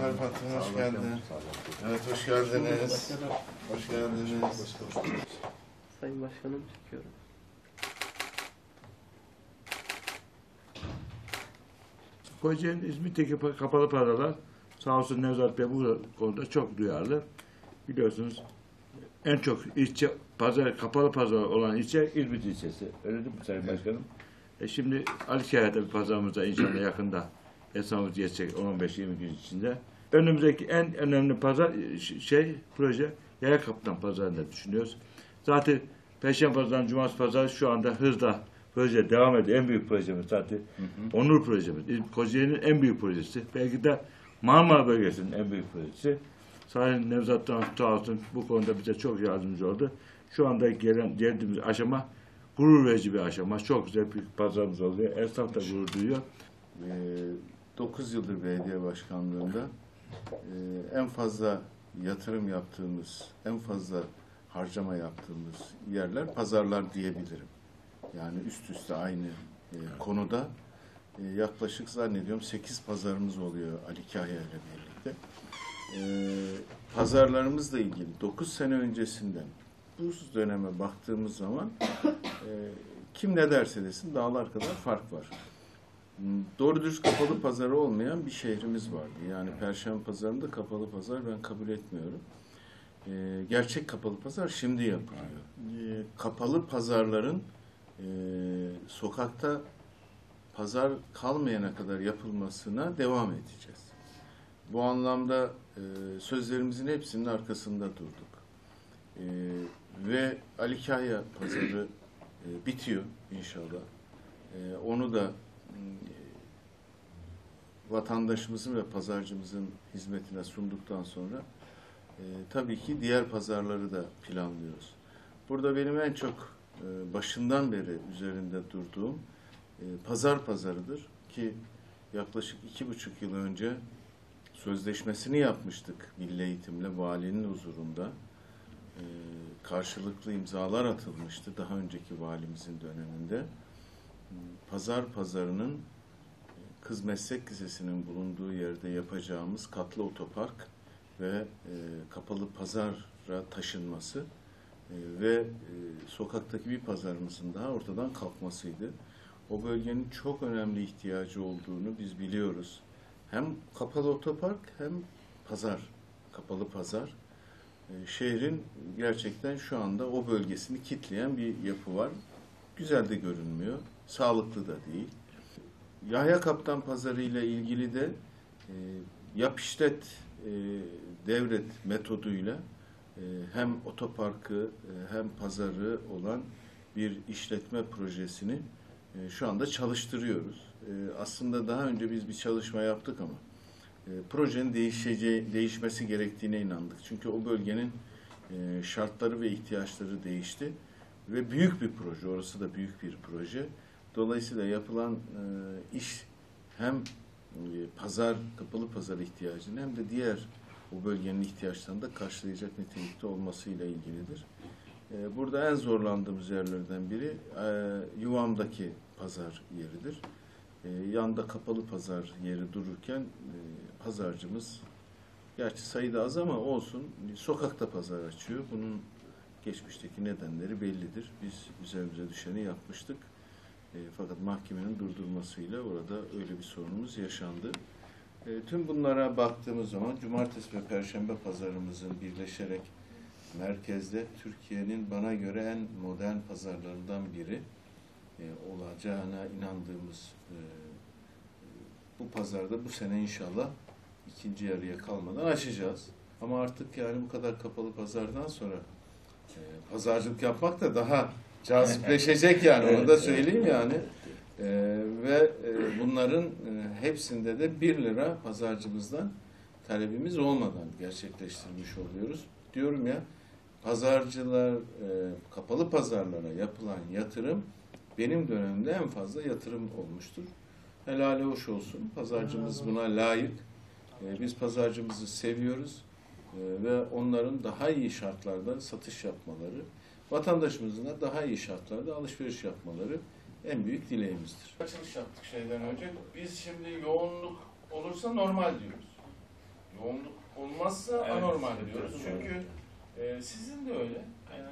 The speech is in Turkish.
Merhaba patron, hoş geldin. Evet, hoş geldiniz. Hoş geldiniz. Sayın Başkanım, çekiyorum. Kocaeli'nin İzmit'teki kapalı pazarlar, sağ olsun Nevzat Bey bu konuda çok duyarlı. Biliyorsunuz en çok ilçe, kapalı pazar olan ilçe İzmit ilçesi. Öyle değil mi Sayın Başkanım? Şimdi Alikaya'da bir pazarımızda inşallah yakında esnafımız geçecek 15-20 gün içinde. Önümüzdeki en önemli pazar proje Yayakapı'dan pazarında düşünüyoruz. Zaten Perşembe Pazarı'ndan Cumartesi Pazarı şu anda hızla proje devam ediyor. En büyük projemiz zaten. Onur projemiz. Kocaeli'nin en büyük projesi. Belki de Marmara bölgesinin en büyük projesi. Sayın Nevzat'tan sağ olsun bu konuda bize çok yardımcı oldu. Şu anda geldiğimiz aşama gurur verici bir aşama. Çok güzel bir pazarımız oluyor. Esnaf da gurur duyuyor. 9 yıldır belediye başkanlığında en fazla yatırım yaptığımız, en fazla harcama yaptığımız yerler pazarlar diyebilirim. Yani üst üste aynı konuda yaklaşık zannediyorum 8 pazarımız oluyor Alikaya ile birlikte. Pazarlarımızla ilgili 9 sene öncesinden bu döneme baktığımız zaman kim ne derse desin dağlar kadar fark var. Doğru dürüst kapalı pazarı olmayan bir şehrimiz vardı. Yani Perşembe Pazarı'nda kapalı pazar ben kabul etmiyorum. Gerçek kapalı pazar şimdi yapılıyor. Kapalı pazarların sokakta pazar kalmayana kadar yapılmasına devam edeceğiz. Bu anlamda sözlerimizin hepsinin arkasında durduk. Ve Alikaya pazarı bitiyor inşallah. Onu da vatandaşımızın ve pazarcımızın hizmetine sunduktan sonra tabii ki diğer pazarları da planlıyoruz. Burada benim en çok başından beri üzerinde durduğum pazar pazarıdır ki yaklaşık 2,5 yıl önce sözleşmesini yapmıştık Milli Eğitim'le valinin huzurunda. Karşılıklı imzalar atılmıştı daha önceki valimizin döneminde. Pazarının Kız Meslek Lisesi'nin bulunduğu yerde yapacağımız katlı otopark ve kapalı pazara taşınması ve sokaktaki bir pazarımızın daha ortadan kalkmasıydı. O bölgenin çok önemli ihtiyacı olduğunu biz biliyoruz. Hem kapalı otopark hem pazar, kapalı pazar. Şehrin gerçekten şu anda o bölgesini kitleyen bir yapı var. Güzel de görünmüyor, sağlıklı da değil. Yahya Kaptan Pazarı ile ilgili de yap işlet devret metoduyla hem otoparkı hem pazarı olan bir işletme projesini şu anda çalıştırıyoruz. Aslında daha önce biz bir çalışma yaptık ama projenin değişmesi gerektiğine inandık. Çünkü o bölgenin şartları ve ihtiyaçları değişti ve büyük bir proje, orası da büyük bir proje. Dolayısıyla yapılan iş hem kapalı pazar ihtiyacını hem de diğer o bölgenin ihtiyaçlarını da karşılayacak nitelikte olmasıyla ilgilidir. Burada en zorlandığımız yerlerden biri Yuvam'daki pazar yeridir. Yanda kapalı pazar yeri dururken pazarcımız, gerçi sayıda az ama olsun, sokakta pazar açıyor. Bunun geçmişteki nedenleri bellidir. Biz üzerimize düşeni yapmıştık. Fakat mahkemenin durdurmasıyla orada öyle bir sorunumuz yaşandı. Tüm bunlara baktığımız zaman Cumartesi ve Perşembe pazarımızın birleşerek merkezde Türkiye'nin bana göre en modern pazarlarından biri olacağına inandığımız bu pazarda bu sene inşallah ikinci yarıya kalmadan açacağız. Ama artık yani bu kadar kapalı pazardan sonra pazarcılık yapmak da daha cazipleşecek yani onu da söyleyeyim yani. Ve bunların hepsinde de 1 lira pazarcımızdan talebimiz olmadan gerçekleştirmiş oluyoruz. Diyorum ya, pazarcılar, kapalı pazarlara yapılan yatırım benim dönemimde en fazla yatırım olmuştur. Helali hoş olsun. Pazarcımız buna layık. Biz pazarcımızı seviyoruz ve onların daha iyi şartlarda satış yapmaları, vatandaşımızın da daha iyi şartlarda alışveriş yapmaları en büyük dileğimizdir. Açılış yaptık şeyden önce. Biz şimdi yoğunluk olursa normal diyoruz. Yoğunluk olmazsa Evet, anormal evet, diyoruz. evet. Çünkü sizin de öyle. Yani